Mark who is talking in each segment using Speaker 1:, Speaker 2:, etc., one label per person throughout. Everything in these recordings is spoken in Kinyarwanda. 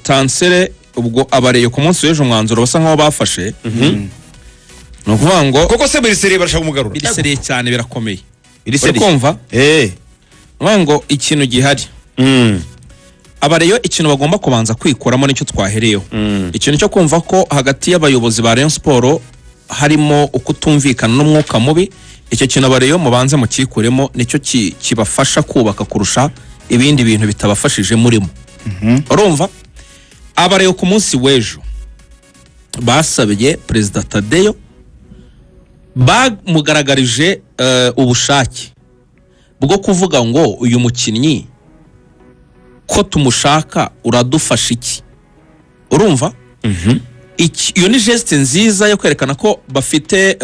Speaker 1: Tansere ubwo abareyo ku munsi w'ejo umwanzuro basa nkaho bafashe no kuvuga ngo
Speaker 2: koko se biriseriye barashaka umugarura
Speaker 1: biriseriye cyane birakomeye
Speaker 2: biriseriye
Speaker 1: kumva ngo ikintu gihari abareyo ikintu bagomba kubanza kwikuramo nicyo twahereyeho ikintu cyo kumva ko hagati y'abayobozi ba Rayon Sport harimo ukutumvikana n'umwuka mubi icyo kintu abareyo mubanze mukikuremo nicyo kibafasha kubaka kurusha ibindi bintu bitabafashije murimo urumva abareyo ku munsi w'ejo basabye Perezida Tadeyo bamugaragarije ubushake bwo kuvuga ngo uyu mukinnyi ko tumushaka uradufasha iki urumva iyo ni geste nziza yo kwerekana ko bafite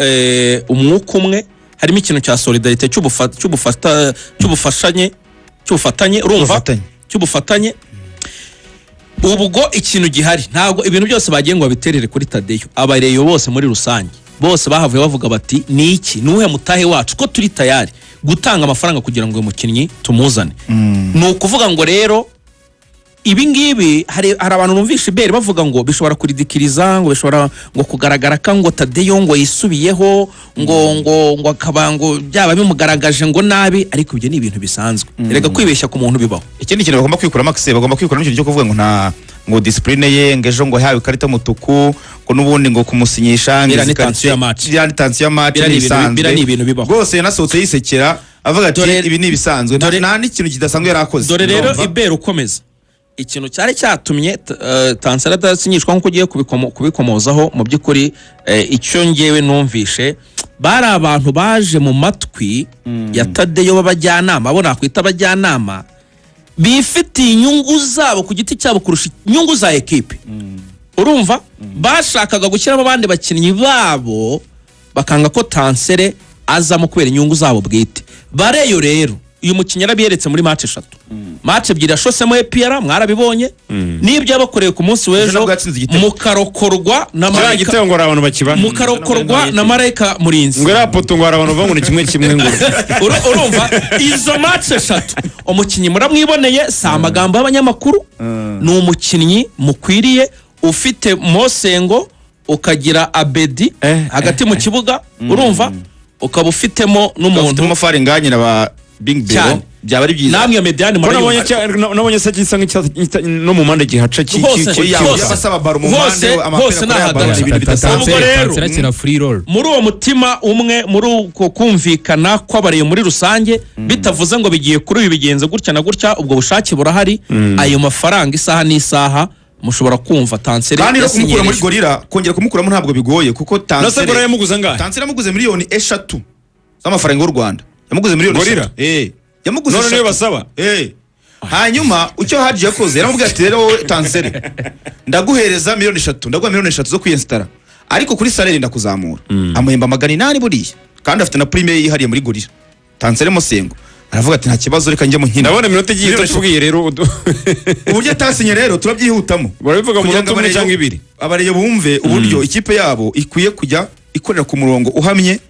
Speaker 1: umwuka umwe harimo ikintu cya solidarite cy'ubufatanye urumva cy'ubufatanye ubwo ikintu gihari ntabwo ibintu byose bagiye ngo babiterere kuri Tadeyo abareyo bose muri rusange bose bahavuye bavuga bati ni iki nuhe mutahe wacu ko turi tayari gutanga amafaranga kugira ngo uyu mukinnyi tumuzane ni ukuvuga ngo rero ibi ngibi hari abantu numvisha ibere bavuga ngo bishobora kuridikiriza ngo bishobora ngo kugaragara ka ngo Tadeyo ngo yisubiyeho ngo akabango byaba bimugaragaje ngo nabi ariko ibyo ni ibintu bisanzwe erega kwibeshya ku muntu bibaho
Speaker 2: ikindi kintu bagomba kwikura Max bagomba kwikura n'icyo cyo kuvuga ngo nta ngo discipline ye ngejo ngo hawe ikarita mutuku ngo nubundi ngo kumusinyisha
Speaker 1: ngeze tansiyo ya match
Speaker 2: bira
Speaker 1: ni ibintu bibaho
Speaker 2: rwose yanasohotse yisekera avuga ati ibi ni bisanzwe nta n'ikintu kidasanzwe yarakoze
Speaker 1: dore rero ibere ukomeza ikintu cyari cyatumye Tansere adasinyishwa nkuko ugiye kubikomozaho mu by'ukuri icyo ngewe numvishe bari abantu baje mu matwi ya Tadeyo b'abajyanama abo nakwita abajyanama bifitiye inyungu zabo ku giti cyabo kurusha inyungu za ekipe urumva bashakaga gushyiramo abandi bakinnyi babo bakanga ko Tansere azamo kubera inyungu zabo bwite bareyo rero uyu mukinnyi yarabiyeretse muri match 3 match 2 yashosemo EPR mwarabibonye nibyo yabakoreye ku munsi w'ejo mukarokorwa na
Speaker 3: Marayika ngo abantu bakibana
Speaker 1: mukarokorwa na Marayika Murinzi
Speaker 3: ngo rapoto ngo abantu bavunye kimwe ngo
Speaker 1: urumva izo match 3 umukinnyi muramwiboneye sa amagambo y'abanyamakuru ni umukinnyi mukwiriye ufite Mosengo ukagira Abedi hagati mu kibuga urumva ukaba ufitemo n'umuntu
Speaker 2: umufari nganyira ba Bing Bero byaba ari byiza
Speaker 1: namwe mediane
Speaker 3: nabonye se gisa no mu mande gihaca
Speaker 2: y'abasaba baro mu mande
Speaker 1: amapera
Speaker 3: ibintu
Speaker 1: bidasanzwe
Speaker 3: free roll
Speaker 1: muri uwo mutima umwe muri uko kumvikana kw'abareye muri rusange bitavuze ngo bigiye kuri uyu bigenze gutya na gutya ubwo bushake burahari ayo mafaranga isaha n'isaha mushobora kumva Tansere
Speaker 2: kandi no kumukura muri gorira kongera kumukuramo ntabwo bigoye kuko
Speaker 3: Tansere yamuguze ngahe
Speaker 2: Tansere yamuguze miliyoni 3 z'amafaranga y'u Rwanda yamuguze miliyoni
Speaker 3: gorira
Speaker 2: yamuguze
Speaker 3: none niyo basaba
Speaker 2: hanyuma icyo Haji yakoze yaramubwiye ati rero Tansere ndaguhereza miliyoni 3 ndaguha miliyoni 3 zo kwiyinstara ariko kuri salaire ndakuzamura amuhemba 800 buriya kandi afite na prime yihariye muri gorira Tansere Mosengo aravuga ati nta kibazo reka njye mu nkina
Speaker 3: ndabona iminota igiye tubwiye rero
Speaker 2: uburyo atasinye rero turabyihutamo
Speaker 3: barabivuga mu minota 1 cyangwa 2
Speaker 2: abareye bumve uburyo ikipe yabo ikwiye kujya ikorera ku murongo uhamye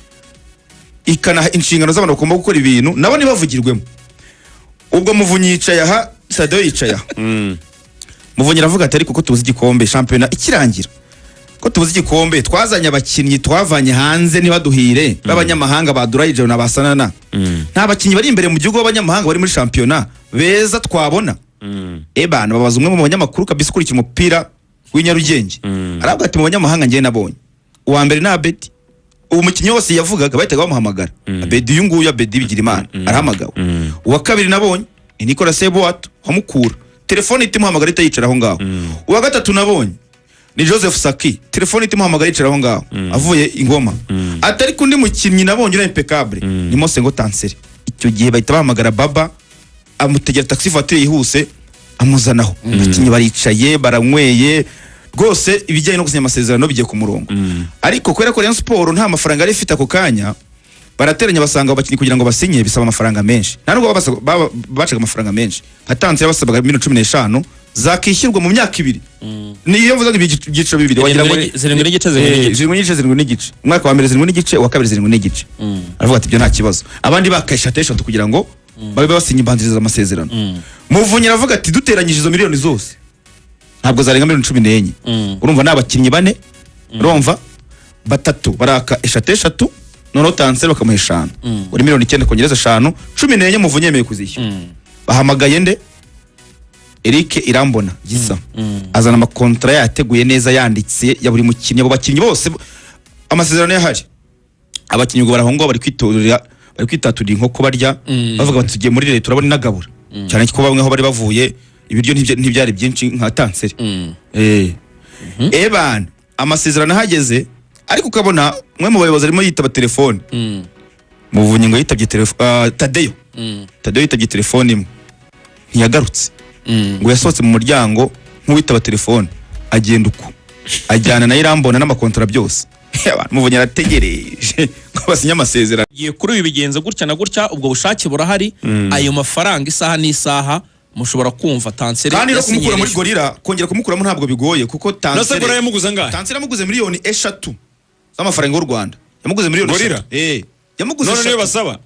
Speaker 2: ikana inshingano z'abantu bagomba gukora ibintu nabo nibavugirwemo ubwo Muvunyi yicaye aha Tadeyo yicaye aha Muvunyi aravuga ati ariko ko tubuze igikombe championnat ikirangira ko tubuze igikombe twazanye abakinnyi twavanye hanze nibaduhire b'abanyamahanga badurayije na basanana nta bakinnyi bari imbere mu gihugu b'abanyamahanga bari muri championnat beza twabona ebana babaza umwe mu banyamakuru kabisa kuri umupira w'inyarugenge aravuga ati mu banyamahanga ngiye nabonye uwa mbere na Abedi uwo mukinnyi wose yavugaga bahitaga bamuhamagara Abedi uyu nguyu Abedi Bigirimana arahamagawe uwa kabiri nabonye ni Nicolas Seboato wamukura telefone itimuhamagara itayicara aho ngaho uwa gatatu nabonye ni Joseph Saki telefone itimuhamagara yicara aho ngaho avuye ingoma atari kundi mukinnyi nabonye uri impeccable ni Mosengo Tansere icyo gihe bahita bahamagara Baba amutegera taxi voiture yihuse amuzanaho abakinnyi baricaye baranyweye rwose ibijyanye no gusinya amasezerano bigiye ku murongo ariko kubera ko Rayon Sport nta mafaranga ari ifite ako kanya barateranya basanga abakinnyi kugira ngo basinye bisaba amafaranga menshi nta nubwo bacaga amafaranga menshi Tansere basabaga 15 zakishyurwa mu myaka 2 niyo mvuze ngo ibyiciro 2 wagira ngo 7 n'igice umwaka wa mbere 7 n'igice wa kabiri 7 n'igice aravuga ati byo nta kibazo abandi bakayisha 3 kugira ngo babe basinye imbanziriza amasezerano Muvunyi aravuga ati duteranyije izo miliyoni zose ntabwo zarenga miliyoni 14. urumva ni abakinnyi bane urumva batatu baraka eshatu noneho tanseri bakamuha 5 uri miliyoni 9 kongereza 5 14 muvunyi yemeye kuzishyura. Bahamagaye nde Eric Irambona Gisa azana amakontra yateguye neza yanditse ya buri mukinnyi, abo bakinnyi bose amasezerano yahari. Abakinnyi ngo barahongo bari kwitaturira inkoko barya bavuga bati tugiye muri leta turabona inagabura cyane ko bamwe aho bari bavuye ibiryo ntibyari byinshi nka tanseri. Eban amasezerano hageze ariko ukabona mwe mu bayobozi arimo yitaba telefone. Muvunyi ngo yitabye telefone Tadeyo yitabye telefone imwe ntiyagarutse ngo yasohotse mu muryango nk'uwitaba telefone agenda uko ajyana na Irambona n'amakontra byose. Muvunyi arategereje ngo basinye amasezerano.
Speaker 1: Giye kuri uyu bigenze gutya na gutya, ubwo bushake burahari. Ayo mafaranga isaha n'isaha mushobora kumva tanseri
Speaker 2: kandi no kumukura muri gorira kongera kumukuramo ntabwo bigoye kuko tanseri
Speaker 3: yamuguze ngahe?
Speaker 2: Tanseri yamuguze miliyoni 3 z'amafaranga y'u Rwanda. Yamuguze miliyoni
Speaker 3: gorira
Speaker 2: yamuguze
Speaker 3: none niyo basaba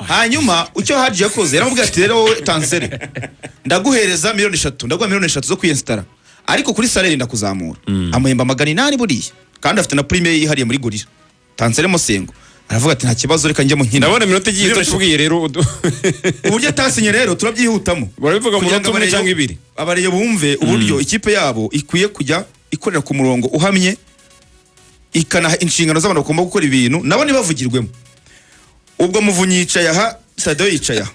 Speaker 2: hanyuma icyo Haji yakoze yaramubwira ati rero wowe tanseri ndaguhereza miliyoni 3 ndaguha miliyoni 3 zo kwinstara ariko kuri salary ndakuzamura. Amuhemba 800 buriya kandi afite na prime yihariye muri gorira. Tanseri Mosengo aravuga ati nta kibazo reka njye mu nkina.
Speaker 3: Ndabona minota igiye tubwiye rero
Speaker 2: uburyo tasinye rero turabyihutamo
Speaker 3: barabivuga mu minota 1 cyangwa 2
Speaker 2: abareye bumve uburyo ikipe yabo ikwiye kujya ikorera ku murongo uhamye ikanaha inshingano z'abantu bagomba gukora ibintu nabo nibavugirwemo. Ubwo Muvunyi yicaye aha Sadio yicaye aha.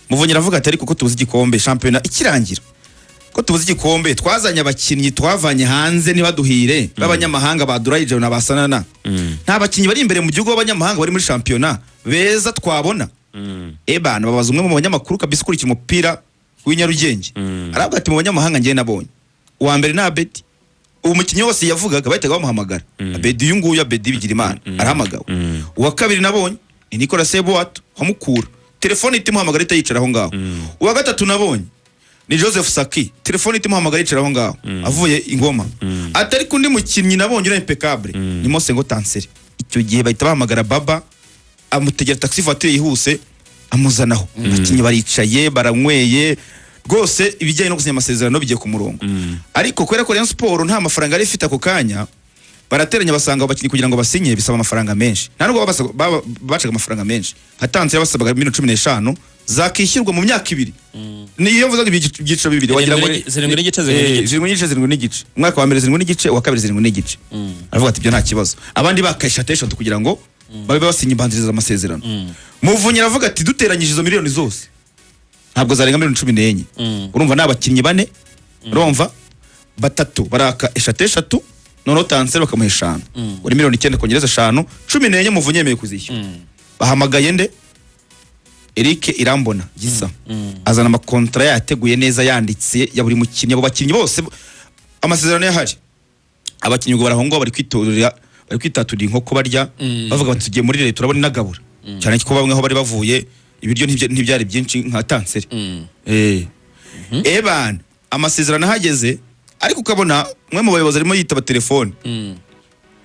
Speaker 2: Muvunyi aravuga ati ariko ko tubuze igikombe championnat ikirangira ko tubuze igikombe twazanye abakinnyi twavanye hanze nibaduhire b'abanyamahanga ba Durayije na basanana. Nta bakinnyi bari imbere mu gihugu b'abanyamahanga bari muri championnat beza twabona. Ebana babaza umwe mu banyamakuru kabisa ukurikira umupira w'inyarugenge. Aravuga ati mu banyamahanga ngiye nabonye uwa mbere na Abedi umukinnyi wose yavugaga bahitaga bamuhamagara. Abedi uyu nguyu Abedi Bigirimana arahamagawe. Uwa kabiri nabonye ni Nicolas Seboato wamukura telefone itimuhamagara itayicara aho ngaho. Uwa gatatu nabonye ni Joseph Saki telefone itimuhamagara yicara aho ngaho avuye ingoma. Atari kundi mukinnyi nabonye uri impeccable ni Mosengo Tanseri. Icyo gihe bahita bahamagara Baba amutegera taxi voiture yihuse amuzanaho. Abakinnyi baricaye baranyweye rwose ibijyanye no gusinya amasezerano bigiye ku murongo. Ariko kubera ko Rayon Sport nta mafaranga ari ifite ako kanya barateranya basanga abakinnyi kugira ngo basinye bisaba amafaranga menshi. Nta nubwo bacaga amafaranga menshi. Hatanze yabasabaga 15 zakishyurwa mu myaka 2. Niyo mvuze ibyiciro 2 wagira ngo 7 n'igice. Umwaka wa mbere 7 n'igice uwa kabiri 7 n'igice. Aravuga ati ibyo nta kibazo. Abandi bakayishatesha kugira ngo babe basinye imbanziriza amasezerano. Muvunyi aravuga ati duteranyije izo miliyoni zose ntabwo zarenga miliyoni 14. Urumva ni abakinnyi bane urumva batatu baraka eshatu noneho tanseri bakamuha 5 uri miliyoni 9 kongereza 5 14 Muvunyi yemeye kuzishyura. Bahamagaye nde Eric Irambona Gisa azana amakontra yateguye neza yanditse ya buri mukinnyi, abo bakinnyi bose amasezerano yahari. Abakinnyi ngo barahongo bari kwitaturira inkoko barya bavuga bati tugiye muri leta turabona inagabura cyane ko bamwe aho bari bavuye ibiryo ntibyari byinshi nka tanseri. Eban amasezerano hageze ariko ukabona mwe mu bayobozi arimo yitaba telefone.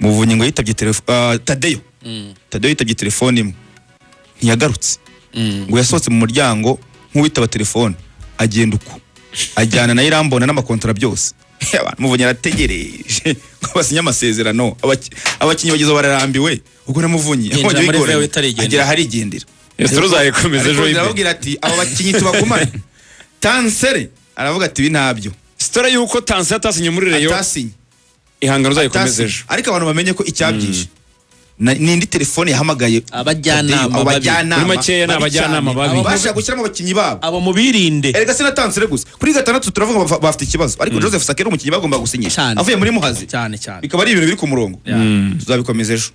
Speaker 2: Muvunyi ngo yitabye telefone Tadeyo yitabye telefone imwe ntiyagarutse ngo yasohotse mu muryango nk'uwitaba telefone agenda uko ajyana na Irambona n'amakontra byose. Muvunyi arategereje ngo basinye amasezerano. Abakinnyi bagize bararambiwe ubwo na Muvunyi agera hari igendera.
Speaker 3: Tuzayikomeza ejo imbere.
Speaker 2: Aravuga ati aba bakinnyi tubagumane. Tanseri aravuga ati ibi ntabyo.
Speaker 3: Story yuko Tanseri atasinye muri Rayon
Speaker 2: atasinye
Speaker 3: ihangano uzayikomeza ejo.
Speaker 2: Ariko abantu bamenye ko icyabyishe nindi telefone yahamagaye
Speaker 1: abajyanama
Speaker 3: muri makeya n'abajyanama babi
Speaker 2: bashaka gushyiramo abakinnyi babo
Speaker 1: abo mubirinde.
Speaker 2: Erega sina Tanseri gusa kuri 6 turavuga bafite ikibazo ariko Joseph Sakero umukinnyi bagomba gusinyisha avuye muri Muhazi
Speaker 1: cyane
Speaker 2: bikaba ari ibintu biri ku murongo. Tuzabikomeza ejo.